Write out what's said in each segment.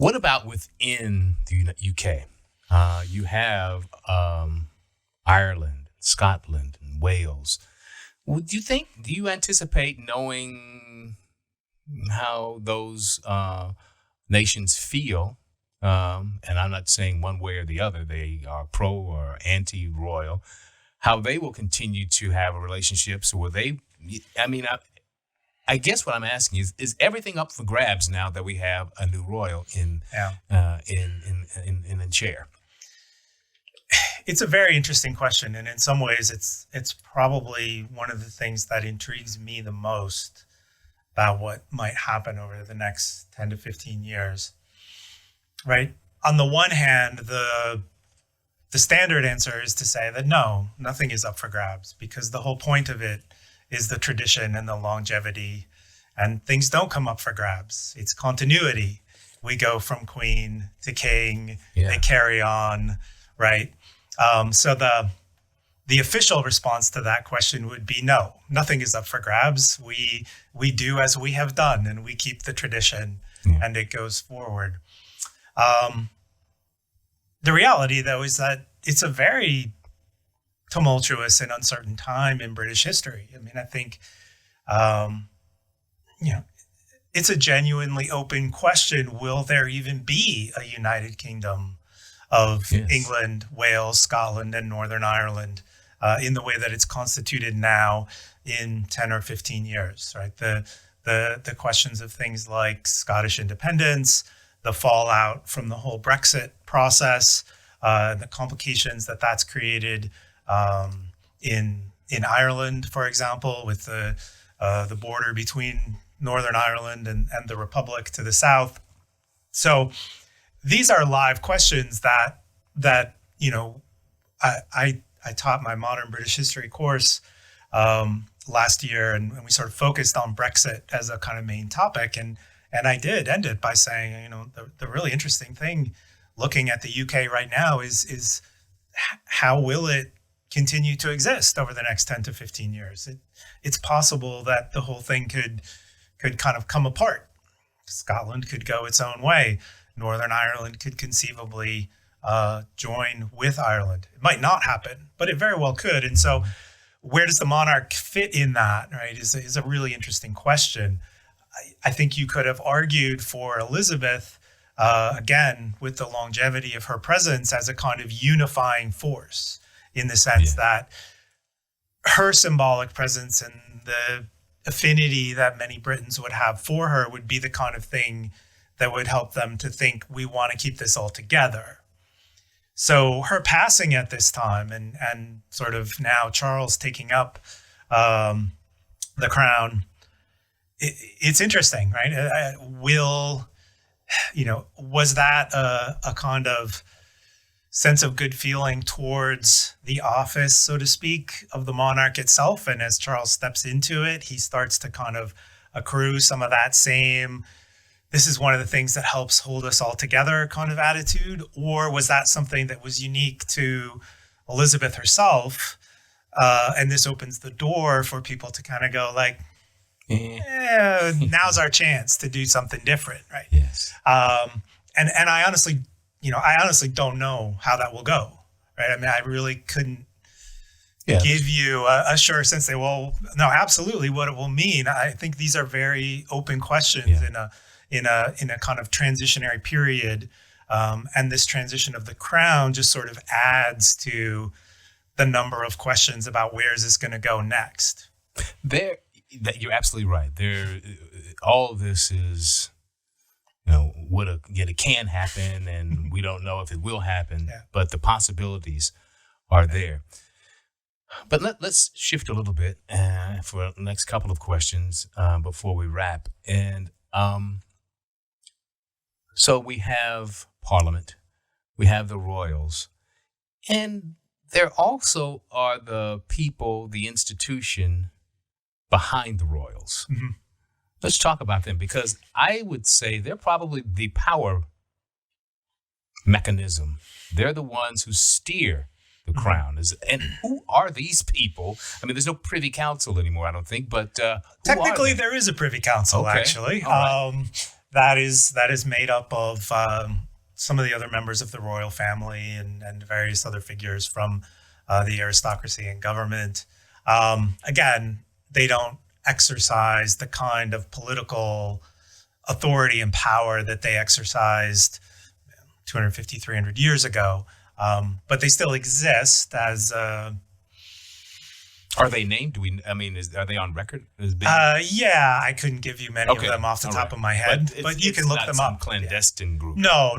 What about within the UK? You have Ireland, Scotland, and Wales. Do you anticipate knowing how those nations feel? And I'm not saying one way or the other, they are pro or anti-royal, how they will continue to have a relationship. So will they, I guess what I'm asking is everything up for grabs now that we have a new royal in the chair? It's a very interesting question, and in some ways, it's probably one of the things that intrigues me the most about what might happen over the next 10 to 15 years. Right? On the one hand, the standard answer is to say that no, nothing is up for grabs, because the whole point of it is the tradition and the longevity, and things don't come up for grabs. It's continuity. We go from queen to king, they carry on, right? So the official response to that question would be no, nothing is up for grabs. We do as we have done, and we keep the tradition, and it goes forward. The reality, though, is that it's a very tumultuous and uncertain time in British history. I mean, I think, it's a genuinely open question. Will there even be a United Kingdom of England, Wales, Scotland, and Northern Ireland in the way that it's constituted now in 10 or 15 years, right? The questions of things like Scottish independence, the fallout from the whole Brexit process, the complications that that's created in Ireland, for example, with the border between Northern Ireland and the Republic to the south. So these are live questions that I taught my modern British history course last year, and we sort of focused on Brexit as a kind of main topic. And I did end it by saying, the really interesting thing looking at the UK right now is how will it continue to exist over the next 10 to 15 years? It's possible that the whole thing could kind of come apart. Scotland could go its own way. Northern Ireland could conceivably join with Ireland. It might not happen, but it very well could. And so where does the monarch fit in that, right, is a really interesting question. I think you could have argued for Elizabeth, again, with the longevity of her presence as a kind of unifying force, in the sense that her symbolic presence and the affinity that many Britons would have for her would be the kind of thing that would help them to think, we want to keep this all together. So her passing at this time and sort of now Charles taking up the crown, it's interesting, right? Was that a kind of sense of good feeling towards the office, so to speak, of the monarch itself? And as Charles steps into it, he starts to kind of accrue some of that same, this is one of the things that helps hold us all together kind of attitude? Or was that something that was unique to Elizabeth herself? And this opens the door for people to kind of go like, now's our chance to do something different, right? Yes. And I honestly don't know how that will go, right? I mean, I really couldn't give you a sure sense. No, absolutely, what it will mean. I think these are very open questions in a kind of transitionary period, and this transition of the crown just sort of adds to the number of questions about where is this going to go next. You're absolutely right. All of this is, it can happen, and we don't know if it will happen, but the possibilities are there. But let's shift a little bit for the next couple of questions before we wrap. And so we have Parliament, we have the royals, and there also are the people, the institution behind the royals. Mm-hmm. Let's talk about them, because I would say they're probably the power mechanism. They're the ones who steer the crown. And who are these people? I mean, there's no privy council anymore, I don't think, but technically there is a privy council, actually. Right. that is made up of some of the other members of the royal family and various other figures from the aristocracy and government. Again, they don't exercise the kind of political authority and power that they exercised 250, 300 years ago. But they still exist as Are they named? Are they on record as being? yeah, I couldn't give you many of them off the top of my head, but you can look them up. Clandestine group. No.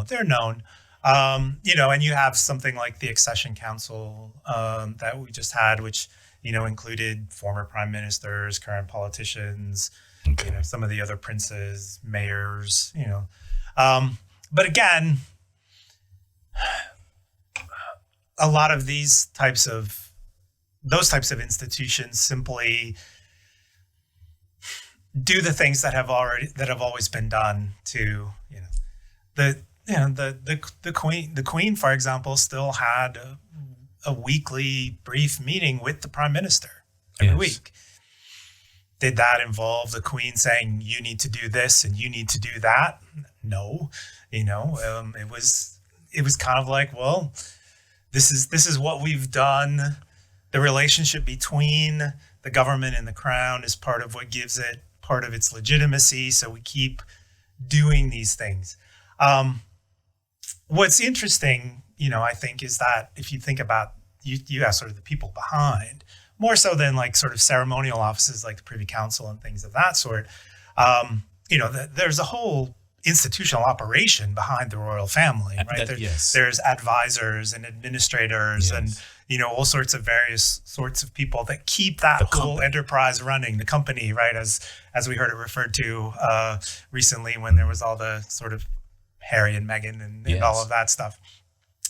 They're known. And you have something like the Accession Council that we just had, which, included former prime ministers, current politicians, some of the other princes, mayors, But again, a lot of those types of institutions simply do the things that have always been done to, the queen, for example, still had a weekly brief meeting with the prime minister every week. Did that involve the queen saying, you need to do this and you need to do that? No, it was kind of like, well, this is what we've done. The relationship between the government and the crown is part of what gives it part of its legitimacy. So we keep doing these things. What's interesting, I think, is that if you think about you have sort of the people behind, more so than like sort of ceremonial offices like the Privy Council and things of that sort. There's a whole institutional operation behind the royal family, right? There's advisors and administrators and all sorts of various sorts of people that keep that whole enterprise running, the company, right? As we heard it referred to recently when there was all the sort of Harry and Meghan and all of that stuff.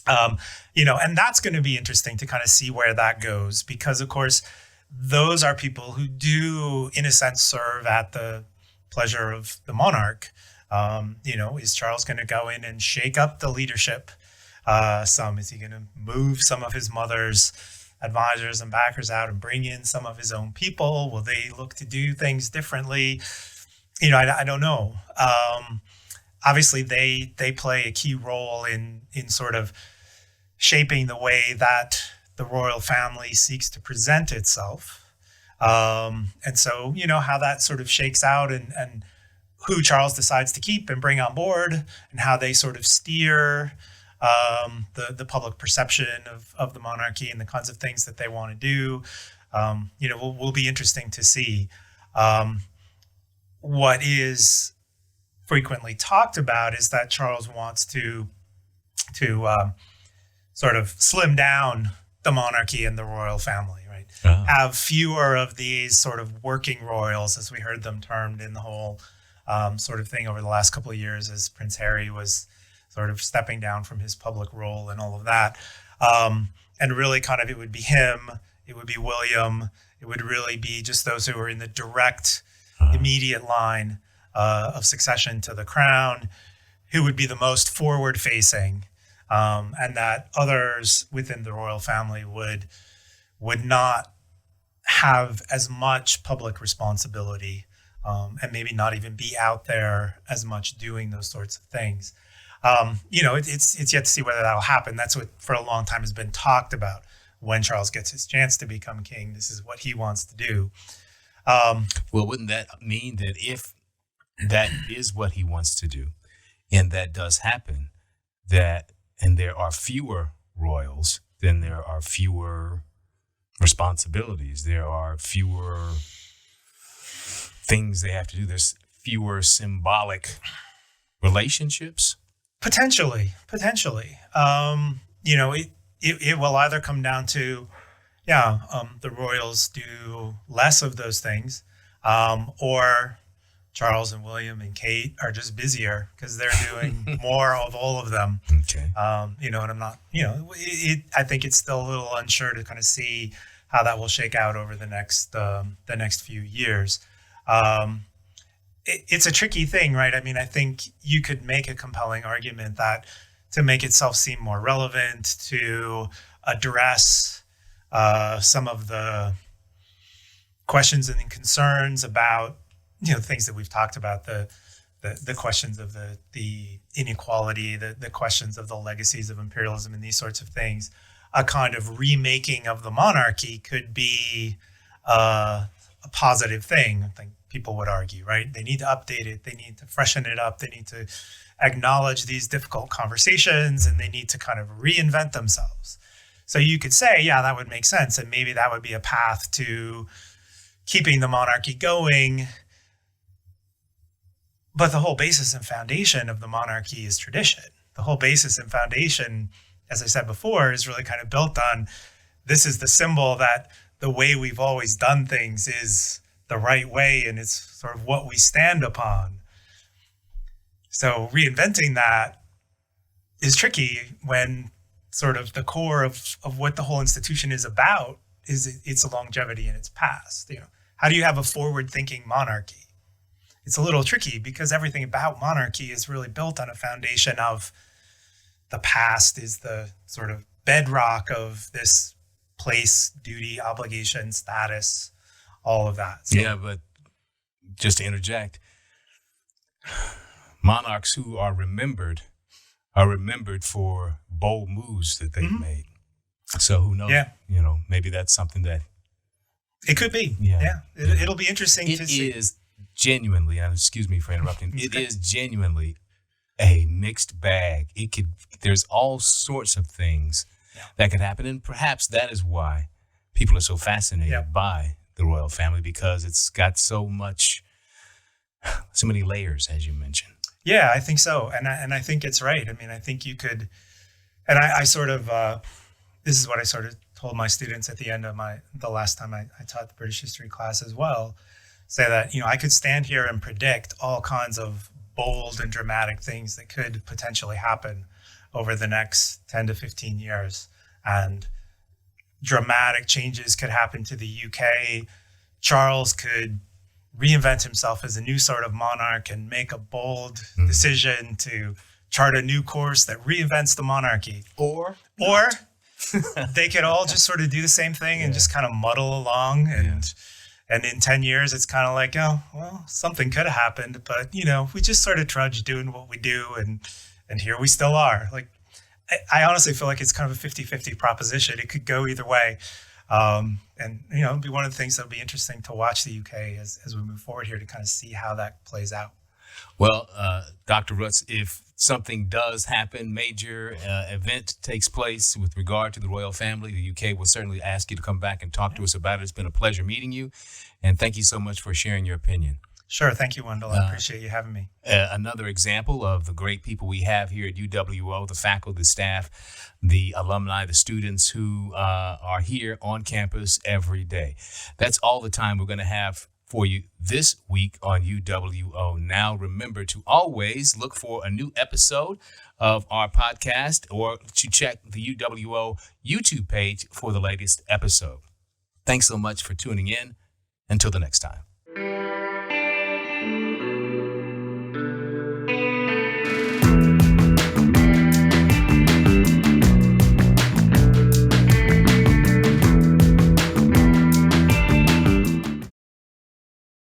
And that's going to be interesting to kind of see where that goes, because of course those are people who do, in a sense, serve at the pleasure of the monarch. Is Charles going to go in and shake up the leadership? Is he going to move some of his mother's advisors and backers out and bring in some of his own people? Will they look to do things differently? I don't know. Obviously, they play a key role in sort of shaping the way that the royal family seeks to present itself. And so, how that sort of shakes out and who Charles decides to keep and bring on board and how they sort of steer the public perception of the monarchy and the kinds of things that they want to do, will be interesting to see. What is frequently talked about is that Charles wants to sort of slim down the monarchy and the royal family, right? Have fewer of these sort of working royals, as we heard them termed in the whole sort of thing over the last couple of years as Prince Harry was sort of stepping down from his public role and all of that. And really kind of, it would be him, it would be William, it would really be just those who are in the direct, immediate line of succession to the crown, who would be the most forward facing, and that others within the royal family would not have as much public responsibility, and maybe not even be out there as much doing those sorts of things. It's yet to see whether that'll happen. That's what for a long time has been talked about. When Charles gets his chance to become king, this is what he wants to do. Well, wouldn't that mean that if that is what he wants to do, and that does happen, and there are fewer royals, then there are fewer responsibilities. There are fewer things they have to do. There's fewer symbolic relationships. Potentially. It will either come down to, the royals do less of those things, or Charles and William and Kate are just busier because they're doing more of all of them. Okay. And I'm not, I think it's still a little unsure to kind of see how that will shake out over the next few years. It's a tricky thing, right? I mean, I think you could make a compelling argument that to make itself seem more relevant, to address some of the questions and concerns about, things that we've talked about, the the questions of the inequality, the questions of the legacies of imperialism and these sorts of things, a kind of remaking of the monarchy could be a positive thing. I think people would argue, right? They need to update it. They need to freshen it up. They need to acknowledge these difficult conversations, and they need to kind of reinvent themselves. So you could say, yeah, that would make sense. And maybe that would be a path to keeping the monarchy going. But the whole basis and foundation of the monarchy is tradition. The whole basis and foundation, as I said before, is really kind of built on, this is the symbol that the way we've always done things is the right way, and it's sort of what we stand upon. So reinventing that is tricky when sort of the core of what the whole institution is about is its longevity in its past. How do you have a forward-thinking monarchy? It's a little tricky because everything about monarchy is really built on a foundation of the past is the sort of bedrock of this place, duty, obligation, status, all of that. So, yeah, but just to interject, monarchs who are remembered for bold moves that they've made. So who knows? Yeah. Maybe that's something that it could be. Yeah. It'll be interesting to see. It is genuinely, and excuse me for interrupting, it is genuinely a mixed bag. There's all sorts of things that could happen. And perhaps that is why people are so fascinated by the royal family, because it's got so many layers, as you mentioned. Yeah, I think so. And I think it's right. I mean, I think you could, and I sort of, this is what I sort of told my students at the end of the last time I taught the British history class as well, say that, I could stand here and predict all kinds of bold and dramatic things that could potentially happen over the next 10 to 15 years. And dramatic changes could happen to the UK. Charles could reinvent himself as a new sort of monarch and make a bold decision to chart a new course that reinvents the monarchy. Or they could all just sort of do the same thing and just kind of muddle along. And in 10 years, it's kind of like, oh, well, something could have happened. But, we just sort of trudge doing what we do. And here we still are. Like, I honestly feel like it's kind of a 50-50 proposition. It could go either way. And, it'll be one of the things that'll be interesting to watch the UK as we move forward here to kind of see how that plays out. Well, Dr. Rutz, if something does happen, major event takes place with regard to the royal family, the UK will certainly ask you to come back and talk to us about it. It's been a pleasure meeting you. And thank you so much for sharing your opinion. Sure. Thank you, Wendell. I appreciate you having me. Another example of the great people we have here at UWO, the faculty, the staff, the alumni, the students who are here on campus every day. That's all the time we're going to have for you this week on UWO. Now, remember to always look for a new episode of our podcast or to check the UWO YouTube page for the latest episode. Thanks so much for tuning in. Until the next time.